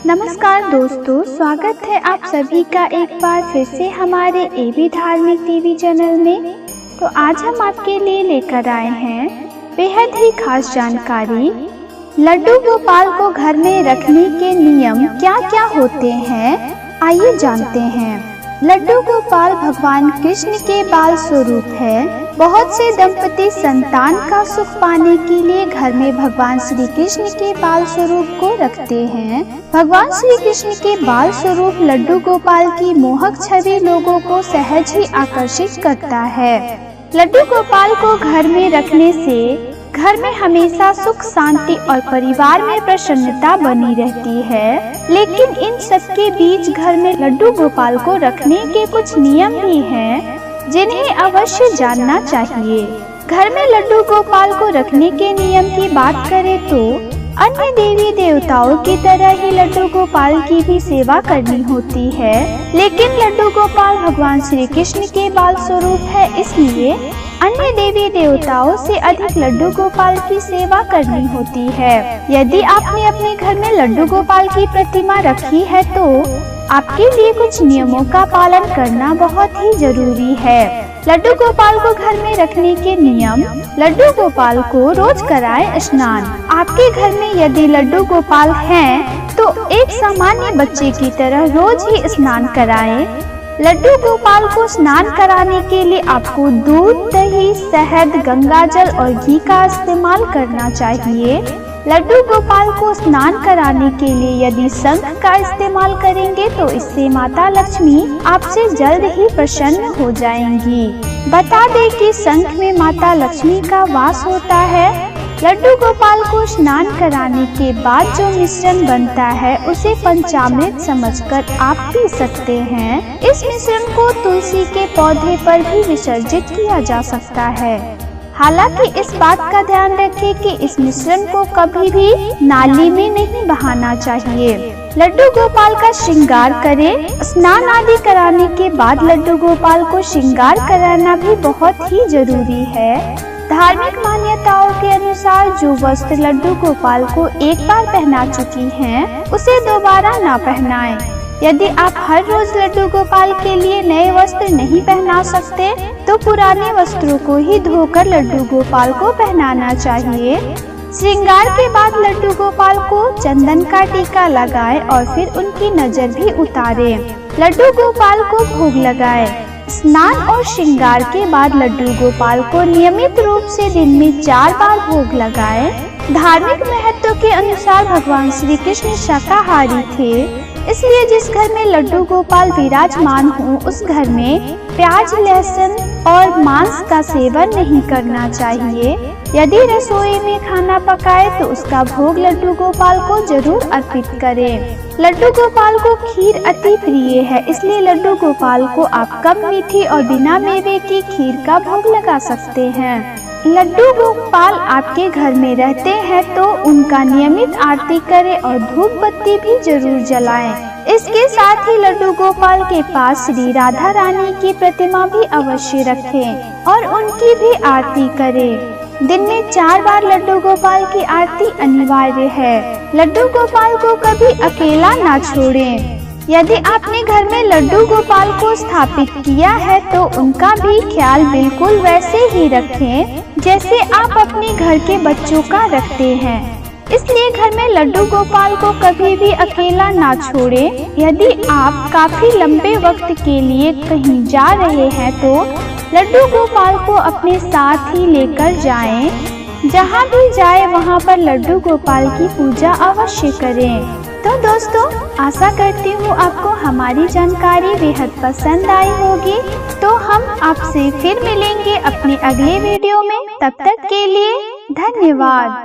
नमस्कार दोस्तों, स्वागत है आप सभी का एक बार फिर से हमारे एबी धार्मिक टीवी चैनल में। तो आज हम आपके लिए लेकर आए हैं बेहद ही खास जानकारी। लड्डू गोपाल को घर में रखने के नियम क्या क्या होते हैं, आइए जानते हैं। लड्डू गोपाल भगवान कृष्ण के बाल स्वरूप है। बहुत से दंपति संतान का सुख पाने के लिए घर में भगवान श्री कृष्ण के बाल स्वरूप को रखते हैं। भगवान श्री कृष्ण के बाल स्वरूप लड्डू गोपाल की मोहक छवि लोगों को सहज ही आकर्षित करता है। लड्डू गोपाल को घर में रखने से घर में हमेशा सुख शांति और परिवार में प्रसन्नता बनी रहती है। लेकिन इन सब के बीच घर में लड्डू गोपाल को रखने के कुछ नियम भी हैं, जिन्हें अवश्य जानना चाहिए। घर में लड्डू गोपाल को रखने के नियम की बात करें तो अन्य देवी देवताओं की तरह ही लड्डू गोपाल की भी सेवा करनी होती है। लेकिन लड्डू गोपाल भगवान श्री कृष्ण के बाल स्वरूप है, इसलिए अन्य देवी देवताओं से अधिक लड्डू गोपाल की सेवा करनी होती है। यदि आपने अपने घर में लड्डू गोपाल की प्रतिमा रखी है तो आपके लिए कुछ नियमों का पालन करना बहुत ही जरूरी है। लड्डू गोपाल को घर में रखने के नियम। लड्डू गोपाल को रोज कराएं स्नान। आपके घर में यदि लड्डू गोपाल हैं, तो एक सामान्य बच्चे की तरह रोज ही स्नान कराएं। लड्डू गोपाल को स्नान कराने के लिए आपको दूध, दही, शहद, गंगाजल और घी का इस्तेमाल करना चाहिए। लड्डू गोपाल को स्नान कराने के लिए यदि शंख का इस्तेमाल करेंगे तो इससे माता लक्ष्मी आपसे जल्द ही प्रसन्न हो जाएंगी। बता दें कि शंख में माता लक्ष्मी का वास होता है। लड्डू गोपाल को स्नान कराने के बाद जो मिश्रण बनता है उसे पंचामृत समझकर आप पी सकते हैं। इस मिश्रण को तुलसी के पौधे पर भी विसर्जित किया जा सकता है। हालांकि इस बात का ध्यान रखें कि इस मिश्रण को कभी भी नाली में नहीं बहाना चाहिए। लड्डू गोपाल का श्रृंगार करें। स्नान आदि कराने के बाद लड्डू गोपाल को श्रृंगार कराना भी बहुत ही जरूरी है। धार्मिक मान्यताओं के अनुसार जो वस्त्र लड्डू गोपाल को एक बार पहना चुकी हैं, उसे दोबारा ना पहनाएं। यदि आप हर रोज लड्डू गोपाल के लिए नए वस्त्र नहीं पहना सकते, तो पुराने वस्त्रों को ही धोकर लड्डू गोपाल को पहनाना चाहिए। श्रृंगार के बाद लड्डू गोपाल को चंदन का टीका लगाएं और फिर उनकी नजर भी उतारें। लड्डू गोपाल को भोग लगाएं। स्नान और श्रृंगार के बाद लड्डू गोपाल को नियमित रूप से दिन में 4 बार भोग लगाएं। धार्मिक महत्व के अनुसार भगवान श्री कृष्ण शाकाहारी थे, इसलिए जिस घर में लड्डू गोपाल विराजमान हो उस घर में प्याज, लहसुन और मांस का सेवन नहीं करना चाहिए। यदि रसोई में खाना पकाए तो उसका भोग लड्डू गोपाल को जरूर अर्पित करें। लड्डू गोपाल को खीर अति प्रिय है, इसलिए लड्डू गोपाल को आप कम मीठी और बिना मेवे की खीर का भोग लगा सकते हैं। लड्डू गोपाल आपके घर में रहते हैं तो उनका नियमित आरती करें और धूप बत्ती भी जरूर जलाएं। इसके साथ ही लड्डू गोपाल के पास श्री राधा रानी की प्रतिमा भी अवश्य रखें और उनकी भी आरती करें। दिन में 4 बार लड्डू गोपाल की आरती अनिवार्य है। लड्डू गोपाल को कभी अकेला ना छोड़ें। यदि आपने घर में लड्डू गोपाल को स्थापित किया है तो उनका भी ख्याल बिल्कुल वैसे ही रखें जैसे आप अपने घर के बच्चों का रखते हैं। इसलिए घर में लड्डू गोपाल को कभी भी अकेला ना छोड़ें। यदि आप काफी लंबे वक्त के लिए कहीं जा रहे हैं तो लड्डू गोपाल को अपने साथ ही लेकर जाएं। जहां भी जाए वहां पर लड्डू गोपाल की पूजा अवश्य करें। तो दोस्तों, आशा करती हूँ आपको हमारी जानकारी बेहद पसंद आई होगी। तो हम आपसे फिर मिलेंगे अपने अगले वीडियो में। तब तक के लिए धन्यवाद।